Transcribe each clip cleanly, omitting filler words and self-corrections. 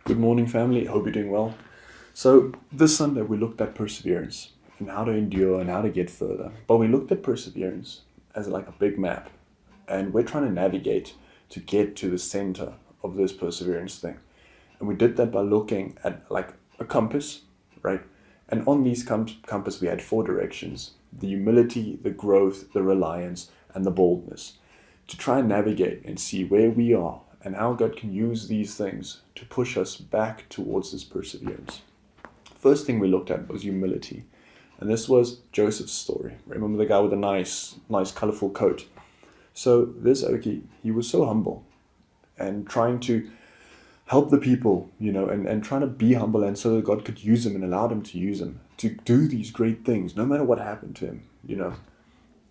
Good morning, family. Hope you're doing well. So, this Sunday we looked at perseverance and how to endure and how to get further. But we looked at perseverance as like a big map, and we're trying to navigate to get to the center of this perseverance thing. And we did that by looking at like a compass, right? And on these compass, we had 4 directions: the humility, the growth, the reliance, and the boldness, to try and navigate and see where we are and how God can use these things to push us back towards this perseverance. First thing we looked at was humility. And this was Joseph's story. Remember the guy with the nice colorful coat? So this Oki, he was so humble and trying to help the people, and trying to be humble, and so that God could use him and allowed him to use him to do these great things, no matter what happened to him.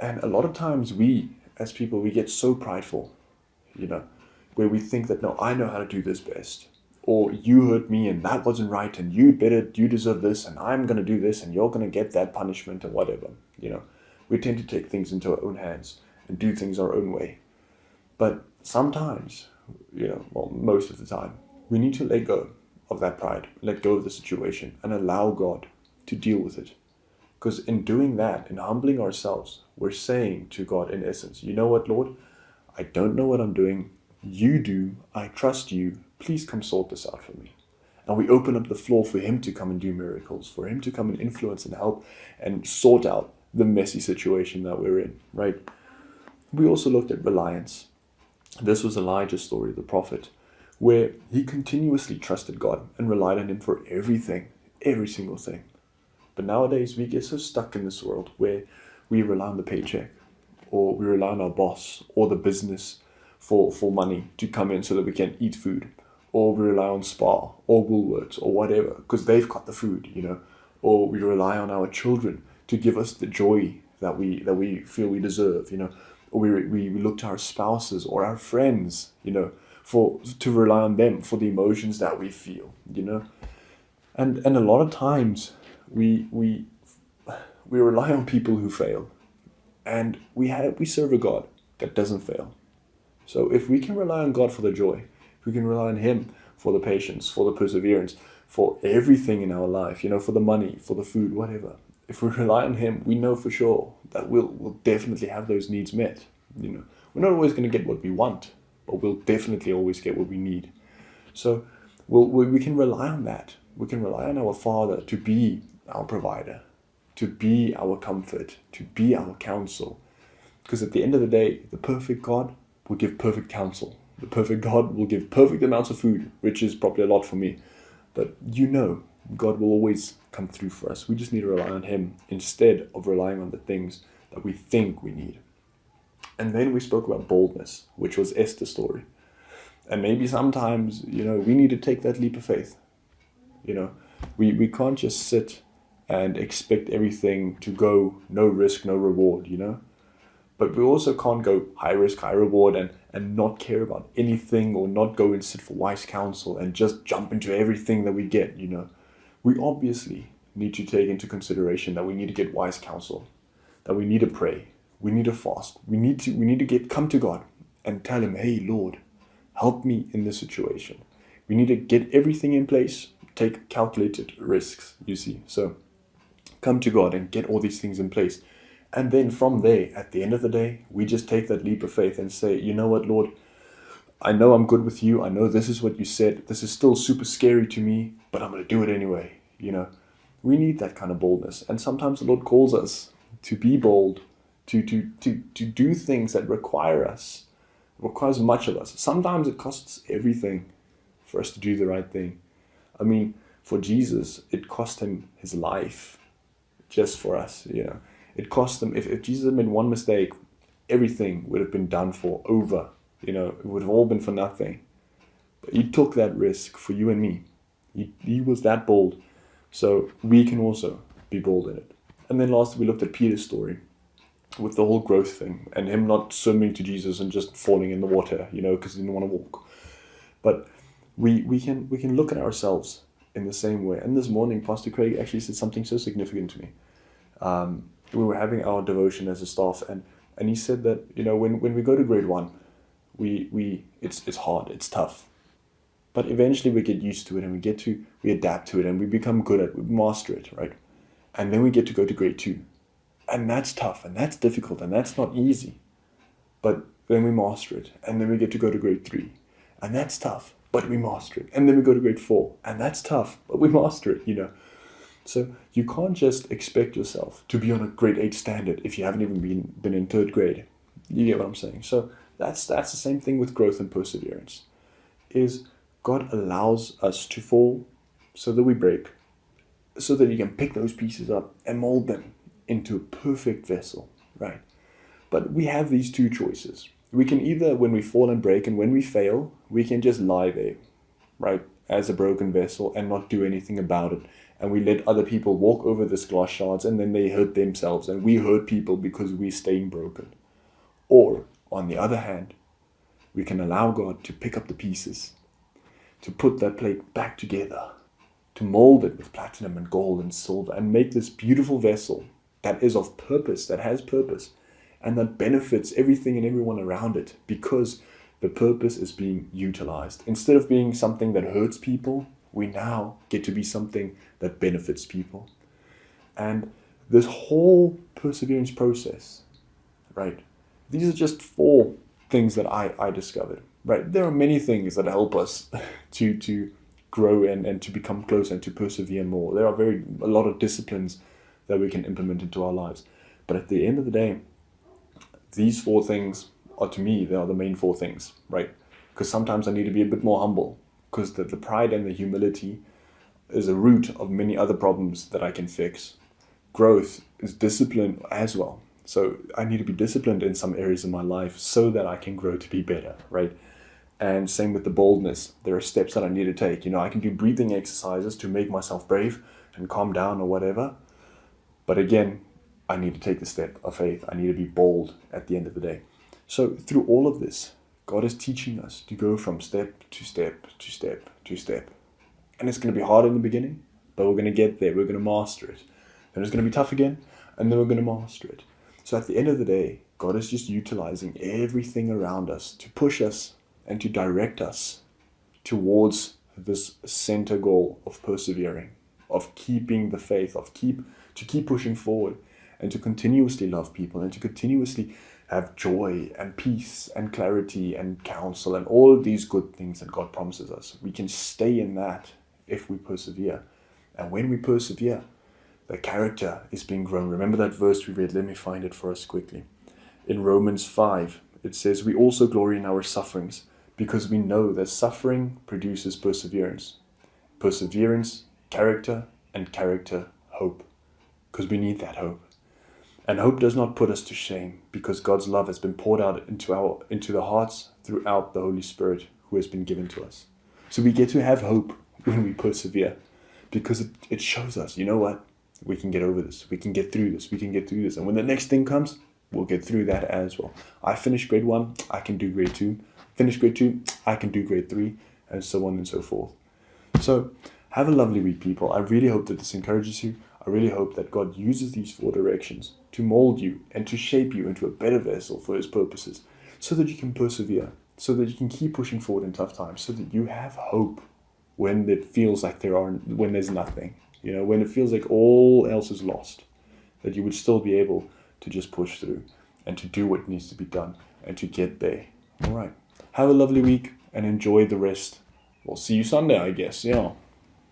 And a lot of times we, as people, we get so prideful, where we think that, no, I know how to do this best. Or you hurt me and that wasn't right and you deserve this and I'm going to do this and you're going to get that punishment and whatever. We tend to take things into our own hands and do things our own way. But sometimes, most of the time, we need to let go of that pride, let go of the situation and allow God to deal with it. Because in doing that, in humbling ourselves, we're saying to God in essence, you know what, Lord, I don't know what I'm doing. You do. I trust you. Please come sort this out for me. And we open up the floor for him to come and do miracles, for him to come and influence and help and sort out the messy situation that we're in, right? We also looked at reliance. This was Elijah's story, the prophet, where he continuously trusted God and relied on him for everything, every single thing. But nowadays we get so stuck in this world where we rely on the paycheck, or we rely on our boss or the business for money to come in so that we can eat food, or we rely on Spar or Woolworths or whatever because they've got the food, or we rely on our children to give us the joy that we feel we deserve, or we look to our spouses or our friends, to rely on them for the emotions that we feel, and a lot of times we rely on people who fail, and we serve a God that doesn't fail. So if we can rely on God for the joy, if we can rely on him for the patience, for the perseverance, for everything in our life, for the money, for the food, whatever. If we rely on him, we know for sure that we'll definitely have those needs met. We're not always going to get what we want, but we'll definitely always get what we need. So we can rely on that. We can rely on our Father to be our provider, to be our comfort, to be our counsel. Because at the end of the day, the perfect God will give perfect counsel. The perfect God will give perfect amounts of food, which is probably a lot for me. But God will always come through for us. We just need to rely on him instead of relying on the things that we think we need. And then we spoke about boldness, which was Esther's story. And maybe sometimes, we need to take that leap of faith. We can't just sit and expect everything to go no risk, no reward, But we also can't go high risk, high reward and not care about anything, or not go and sit for wise counsel and just jump into everything that we get, We obviously need to take into consideration that we need to get wise counsel, that we need to pray, we need to fast, we need to come to God and tell him, hey, Lord, help me in this situation. We need to get everything in place, take calculated risks, you see. So come to God and get all these things in place. And then from there, at the end of the day, we just take that leap of faith and say, you know what, Lord, I know I'm good with you. I know this is what you said. This is still super scary to me, but I'm going to do it anyway. We need that kind of boldness. And sometimes the Lord calls us to be bold, to do things that requires much of us. Sometimes it costs everything for us to do the right thing. I mean, for Jesus, it cost him his life just for us, It cost them, if Jesus had made one mistake, everything would have been done for, over. It would have all been for nothing. But he took that risk for you and me. He was that bold. So we can also be bold in it. And then lastly, we looked at Peter's story with the whole growth thing and him not swimming to Jesus and just falling in the water, because he didn't want to walk. But we can look at ourselves in the same way. And this morning, Pastor Craig actually said something so significant to me. We were having our devotion as a staff, and he said that, when we go to grade 1, it's hard, it's tough. But eventually we get used to it, and we adapt to it, and we become good at it, we master it, right? And then we get to go to grade 2. And that's tough, and that's difficult, and that's not easy. But then we master it, and then we get to go to grade 3. And that's tough, but we master it. And then we go to grade 4, and that's tough, but we master it, So you can't just expect yourself to be on a grade 8 standard if you haven't even been in 3rd grade. You get what I'm saying? So that's the same thing with growth and perseverance. Is God allows us to fall so that we break, so that He can pick those pieces up and mold them into a perfect vessel, right? But we have these two choices. We can either, when we fall and break and when we fail, we can just lie there, right, as a broken vessel and not do anything about it. And we let other people walk over this glass shards, and then they hurt themselves, and we hurt people because we're staying broken. Or, on the other hand, we can allow God to pick up the pieces, to put that plate back together, to mold it with platinum and gold and silver, and make this beautiful vessel that is of purpose, that has purpose, and that benefits everything and everyone around it, because the purpose is being utilized. Instead of being something that hurts people, we now get to be something that benefits people. And this whole perseverance process, right? These are just 4 things that I discovered, right? There are many things that help us to grow and to become closer and to persevere more. There are a lot of disciplines that we can implement into our lives. But at the end of the day, these 4 things are, to me, they are the main 4 things, right? Because sometimes I need to be a bit more humble, because the pride and the humility is a root of many other problems that I can fix. Growth is discipline as well. So I need to be disciplined in some areas of my life so that I can grow to be better, right? And same with the boldness. There are steps that I need to take. I can do breathing exercises to make myself brave and calm down or whatever. But again, I need to take the step of faith. I need to be bold at the end of the day. So through all of this, God is teaching us to go from step to step to step to step. And it's going to be hard in the beginning, but we're going to get there. We're going to master it. Then it's going to be tough again, and then we're going to master it. So at the end of the day, God is just utilizing everything around us to push us and to direct us towards this center goal of persevering, of keeping the faith, to keep pushing forward, and to continuously love people, and to continuously have joy and peace and clarity and counsel and all of these good things that God promises us. We can stay in that if we persevere. And when we persevere, the character is being grown. Remember that verse we read? Let me find it for us quickly. In Romans 5, it says, "We also glory in our sufferings, because we know that suffering produces perseverance. Perseverance, character, and character, hope." Because we need that hope. And hope does not put us to shame, because God's love has been poured out into the hearts throughout the Holy Spirit who has been given to us. So we get to have hope when we persevere, because it shows us, you know what? We can get over this. We can get through this. We can get through this. And when the next thing comes, we'll get through that as well. I finished grade 1, I can do grade 2. Finish grade 2, I can do grade 3, and so on and so forth. So have a lovely week, people. I really hope that this encourages you. I really hope that God uses these 4 directions to mold you and to shape you into a better vessel for His purposes, so that you can persevere, so that you can keep pushing forward in tough times, so that you have hope when it feels like when there's nothing, when it feels like all else is lost, that you would still be able to just push through and to do what needs to be done and to get there. All right. Have a lovely week and enjoy the rest. We'll see you Sunday, I guess. Yeah.